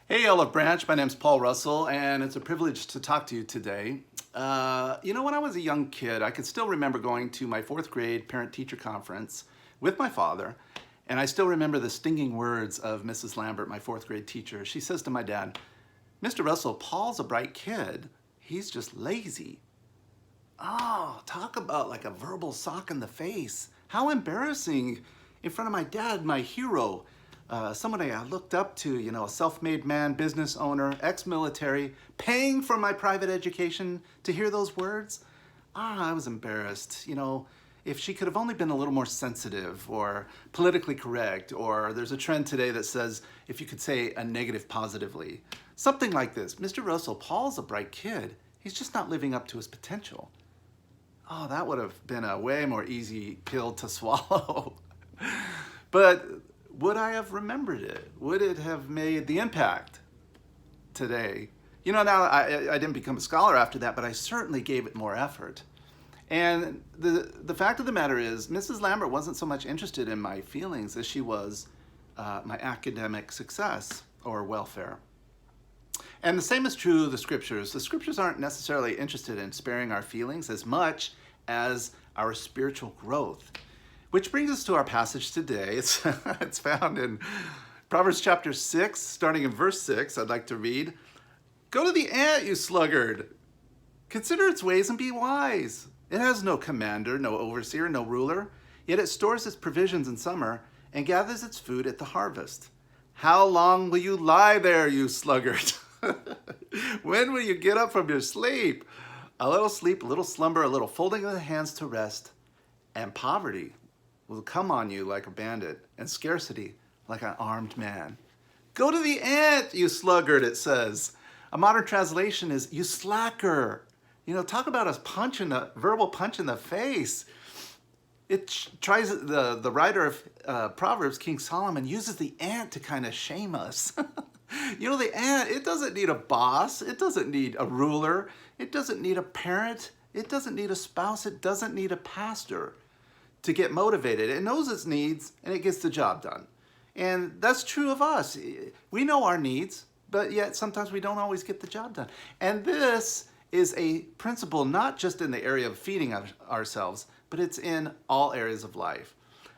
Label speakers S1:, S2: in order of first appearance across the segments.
S1: Hey, Olive Branch. My name's Paul Russell, and it's a privilege to talk to you today. When I was a young kid, I could still remember going to my fourth grade parent-teacher conference with my father, and I still remember the stinging words of Mrs. Lambert, my fourth grade teacher. She says to my dad, "Mr. Russell, Paul's a bright kid. He's just lazy." Oh, talk about like a verbal sock in the face. How embarrassing in front of my dad, my hero, somebody I looked up to, a self-made man, business owner, ex-military, paying for my private education, to hear those words. I was embarrassed. If she could have only been a little more sensitive or politically correct, or there's a trend today that says if you could say a negative positively. Something like this: "Mr. Russell, Paul's a bright kid. He's just not living up to his potential." Oh, that would have been a way more easy pill to swallow. But would I have remembered it? Would it have made the impact today? Now I didn't become a scholar after that, but I certainly gave it more effort. And the fact of the matter is, Mrs. Lambert wasn't so much interested in my feelings as she was my academic success or welfare. And the same is true of the scriptures. The scriptures aren't necessarily interested in sparing our feelings as much as our spiritual growth. Which brings us to our passage today. It's found in Proverbs chapter 6, starting in verse 6. I'd like to read. "Go to the ant, you sluggard. Consider its ways and be wise. It has no commander, no overseer, no ruler, yet it stores its provisions in summer and gathers its food at the harvest. How long will you lie there, you sluggard? When will you get up from your sleep? A little sleep, a little slumber, a little folding of the hands to rest, and poverty will come on you like a bandit, and scarcity like an armed man." Go to the ant, you sluggard, it says. A modern translation is, "You slacker." Talk about a verbal punch in the face. It tries, the writer of Proverbs, King Solomon, uses the ant to kind of shame us. The ant, it doesn't need a boss. It doesn't need a ruler. It doesn't need a parent. It doesn't need a spouse. It doesn't need a pastor to get motivated. It knows its needs and it gets the job done. And that's true of us. We know our needs, but yet sometimes we don't always get the job done. And this is a principle not just in the area of feeding ourselves, but it's in all areas of life.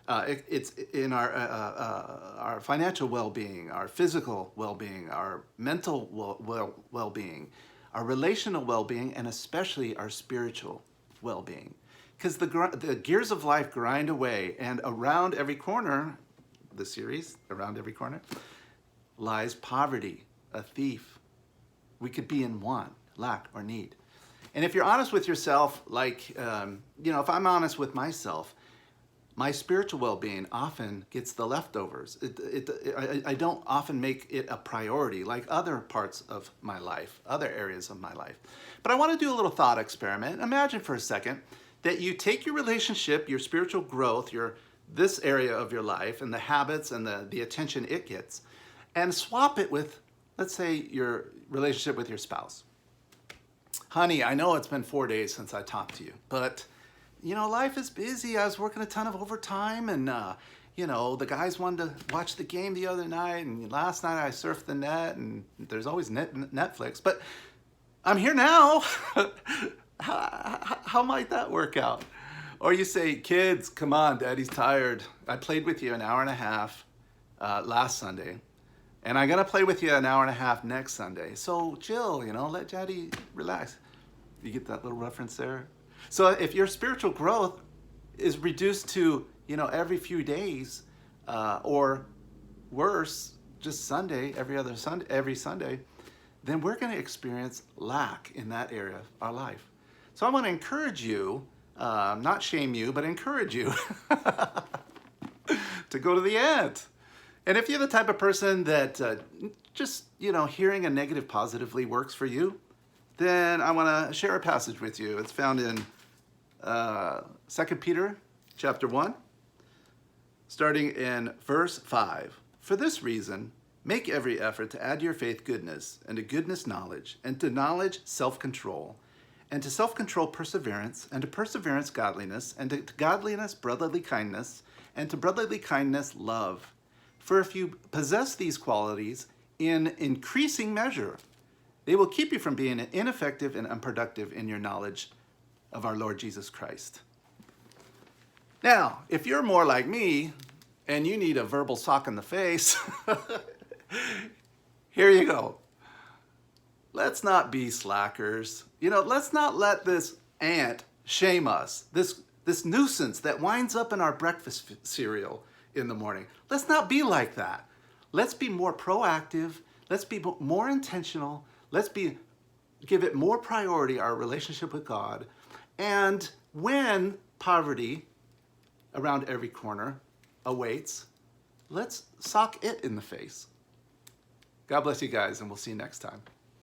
S1: It's in our financial well-being, our physical well-being, our mental well-being, our relational well-being, and especially our spiritual well-being. Because the gears of life grind away, and around every corner, the series, Around Every Corner, lies poverty, a thief. We could be in want, lack, or need. And if you're honest with yourself, if I'm honest with myself, my spiritual well-being often gets the leftovers. I don't often make it a priority like other parts of my life, other areas of my life. But I want to do a little thought experiment. Imagine for a second that you take your relationship, your spiritual growth, this area of your life and the habits and the attention it gets, and swap it with, let's say, your relationship with your spouse. "Honey, I know it's been 4 days since I talked to you, but life is busy. I was working a ton of overtime, and the guys wanted to watch the game the other night, and last night I surfed the net, and there's always Netflix, but I'm here now." How might that work out? Or you say, "Kids, come on, Daddy's tired. I played with you an hour and a half last Sunday, and I'm going to play with you an hour and a half next Sunday. So Jill, let Daddy relax." You get that little reference there? So if your spiritual growth is reduced to, every few days, or worse, just Sunday, every Sunday, then we're going to experience lack in that area of our life. So I want to encourage you, not shame you, but encourage you to go to the ant. And if you're the type of person that hearing a negative positively works for you, then I want to share a passage with you. It's found in 2 Peter chapter 1, starting in verse 5. "For this reason, make every effort to add to your faith goodness, and to goodness knowledge, and to knowledge self-control, and to self-control perseverance, and to perseverance godliness, and to godliness brotherly kindness, and to brotherly kindness love. For if you possess these qualities in increasing measure. They will keep you from being ineffective and unproductive in your knowledge of our Lord Jesus Christ. Now, if you're more like me and you need a verbal sock in the face, here you go. Let's not be slackers. Let's not let this ant shame us, this nuisance that winds up in our breakfast cereal in the morning. Let's not be like that. Let's be more proactive. Let's be more intentional. Let's give it more priority, our relationship with God. And when poverty around every corner awaits, let's sock it in the face. God bless you guys, and we'll see you next time.